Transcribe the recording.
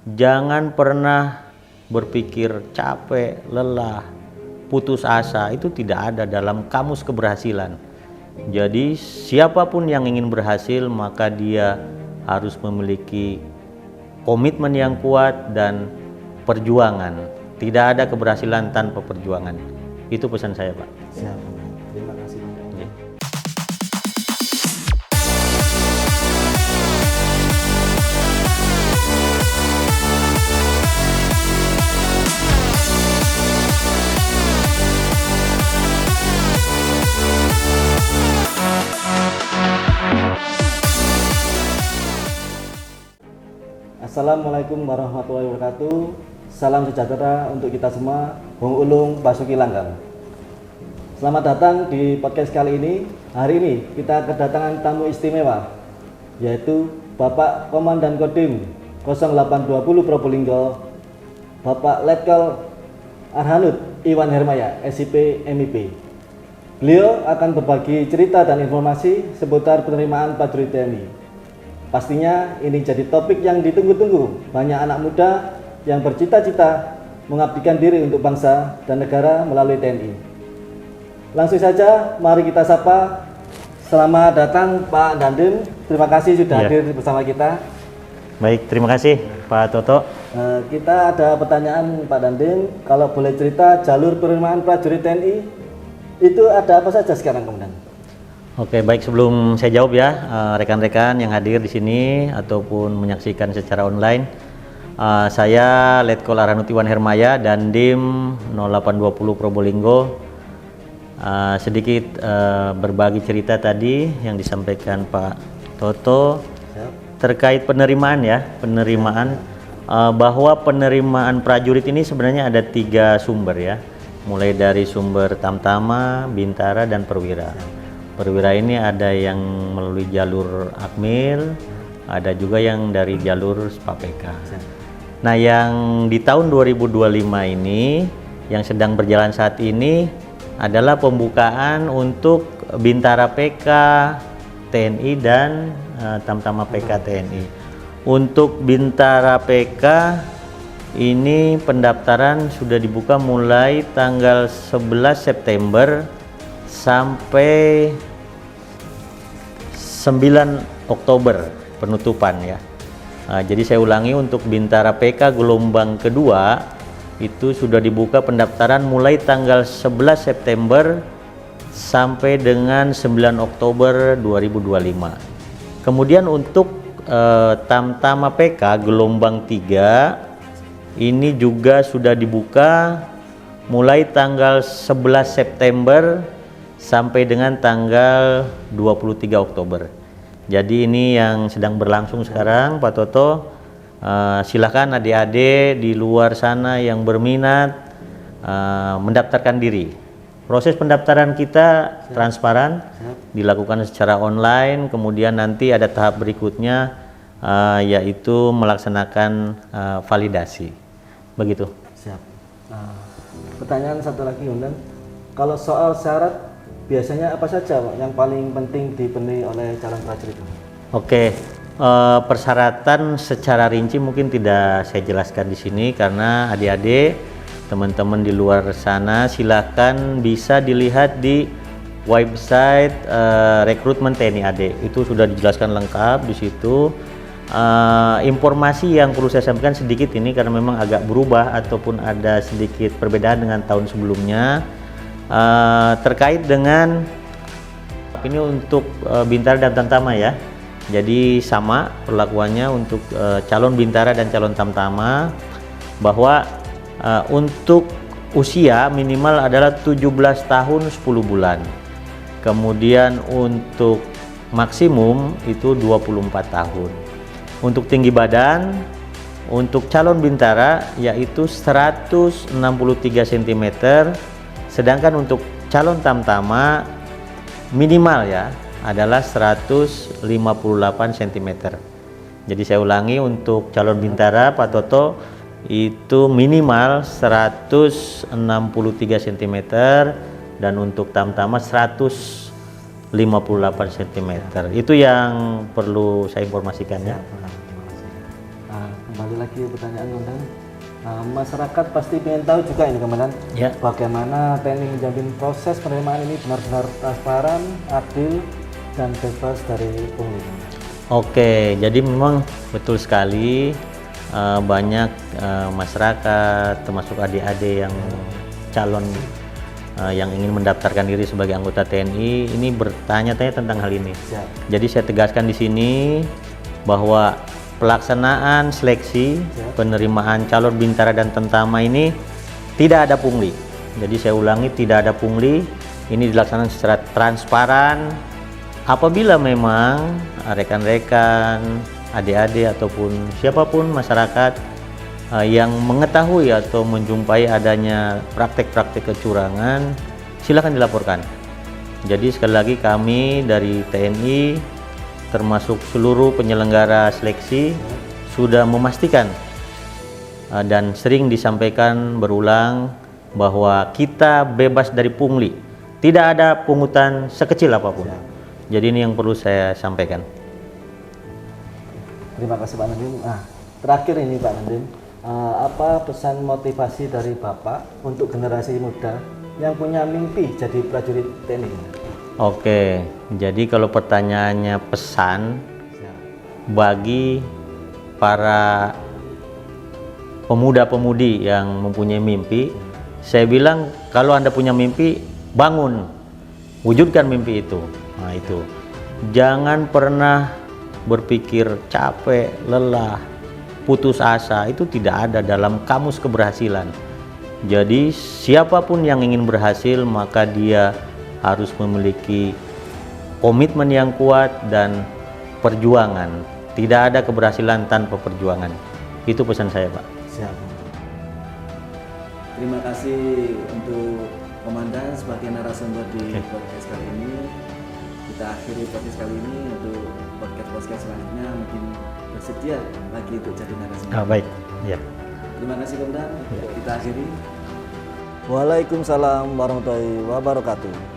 Jangan pernah berpikir capek, lelah, putus asa, itu tidak ada dalam kamus keberhasilan. Jadi siapapun yang ingin berhasil maka dia harus memiliki komitmen yang kuat dan perjuangan. Tidak ada keberhasilan tanpa perjuangan. Itu pesan saya, Pak. Siap. Terima kasih. Ya. Assalamualaikum warahmatullahi wabarakatuh. Salam sejahtera untuk kita semua. Bung Ulung Basuki Langgam. Selamat datang di podcast kali ini. Hari ini kita kedatangan tamu istimewa, yaitu Bapak Komandan Kodim 0820 Probolinggo, Bapak Letkol Arhanud Iwan Hermaya, SIP MIP. Beliau akan berbagi cerita dan informasi seputar penerimaan prajurit TNI. Pastinya ini jadi topik yang ditunggu-tunggu banyak anak muda yang bercita-cita mengabdikan diri untuk bangsa dan negara melalui TNI. Langsung saja mari kita sapa. Selamat datang Pak Dandim. Terima kasih sudah hadir bersama kita. Baik, terima kasih Pak Toto. Kita ada pertanyaan Pak Dandim. Kalau boleh cerita jalur penerimaan prajurit TNI itu ada apa saja sekarang, Komandan? Oke, baik, sebelum saya jawab ya, rekan-rekan yang hadir di sini ataupun menyaksikan secara online, saya Letkol Arhanud Iwan Hermaya dan Dim 0820 Probolinggo. Sedikit berbagi cerita tadi yang disampaikan Pak Toto terkait penerimaan ya, bahwa penerimaan prajurit ini sebenarnya ada 3 sumber ya, mulai dari sumber Tamtama, Bintara, dan Perwira. Perwira ini ada yang melalui jalur Akmil, ada juga yang dari jalur Spapeka. Nah, yang di tahun 2025 ini yang sedang berjalan saat ini adalah pembukaan untuk Bintara PK TNI dan Tamtama PK TNI. Untuk Bintara PK ini pendaftaran sudah dibuka mulai tanggal 11 September sampai 9 Oktober penutupan ya. Jadi saya ulangi, untuk Bintara PK gelombang kedua itu sudah dibuka pendaftaran mulai tanggal 11 September sampai dengan 9 Oktober 2025. Kemudian untuk Tamtama PK gelombang 3 ini juga sudah dibuka mulai tanggal 11 September sampai dengan tanggal 23 Oktober. Jadi ini yang sedang berlangsung sekarang, Pak Toto. Silakan adik-adik di luar sana yang berminat mendaftarkan diri. Proses pendaftaran kita transparan, dilakukan secara online. Kemudian nanti ada tahap berikutnya, yaitu melaksanakan validasi. Begitu. Siap. Pertanyaan satu lagi, Komandan. Kalau soal syarat, biasanya apa saja Pak yang paling penting dipenuhi oleh calon prajurit? Oke, persyaratan secara rinci mungkin tidak saya jelaskan di sini karena adik-adik, teman-teman di luar sana silakan bisa dilihat di website rekrutmen TNI AD. Itu sudah dijelaskan lengkap di situ. Informasi yang perlu saya sampaikan sedikit ini karena memang agak berubah ataupun ada sedikit perbedaan dengan tahun sebelumnya. Terkait dengan ini untuk Bintara dan Tamtama ya, jadi sama perlakuannya untuk calon Bintara dan calon Tamtama, bahwa untuk usia minimal adalah 17 tahun 10 bulan, kemudian untuk maksimum itu 24 tahun. Untuk tinggi badan untuk calon Bintara yaitu 163 cm, sedangkan untuk calon Tamtama minimal ya adalah 158 cm. Jadi saya ulangi, untuk calon Bintara Pak Toto itu minimal 163 cm dan untuk Tamtama 158 cm. Itu yang perlu saya informasikan ya. Kembali lagi pertanyaan Komandan. Masyarakat pasti ingin tahu juga ini Komandan, Ya. bagaimana TNI menjamin proses penerimaan ini benar-benar transparan, adil, dan bebas dari pungli. Oke, jadi memang betul sekali banyak masyarakat termasuk adik-adik yang calon yang ingin mendaftarkan diri sebagai anggota TNI ini bertanya-tanya tentang hal ini. Siap. Jadi saya tegaskan di sini bahwa pelaksanaan seleksi penerimaan calon bintara dan tentama ini tidak ada pungli. Jadi saya ulangi, tidak ada pungli. Ini dilaksanakan secara transparan. Apabila memang rekan-rekan, adik-adik ataupun siapapun masyarakat yang mengetahui atau menjumpai adanya praktek-praktek kecurangan, silakan dilaporkan. Jadi sekali lagi kami dari TNI termasuk seluruh penyelenggara seleksi sudah memastikan dan sering disampaikan berulang bahwa kita bebas dari pungli. Tidak ada pungutan sekecil apapun. Jadi ini yang perlu saya sampaikan. Terima kasih Pak Nadiem. Terakhir ini Pak Nadiem, apa pesan motivasi dari Bapak untuk generasi muda yang punya mimpi jadi prajurit TNI? Oke, jadi kalau pertanyaannya pesan bagi para pemuda-pemudi yang mempunyai mimpi, saya bilang kalau Anda punya mimpi, bangun, wujudkan mimpi itu. Nah itu, jangan pernah berpikir capek, lelah, putus asa, itu tidak ada dalam kamus keberhasilan. Jadi siapapun yang ingin berhasil maka dia harus memiliki komitmen yang kuat dan perjuangan. Tidak ada keberhasilan tanpa perjuangan. Itu pesan saya, Pak. Siap. Terima kasih untuk Komandan sebagai narasumber di podcast kali ini. Kita akhiri podcast kali ini. Untuk podcast selanjutnya mungkin bersedia lagi untuk jadi narasumber. Baik. Ya. Terima kasih Komandan. Kita akhiri. Waalaikumsalam warahmatullahi wabarakatuh.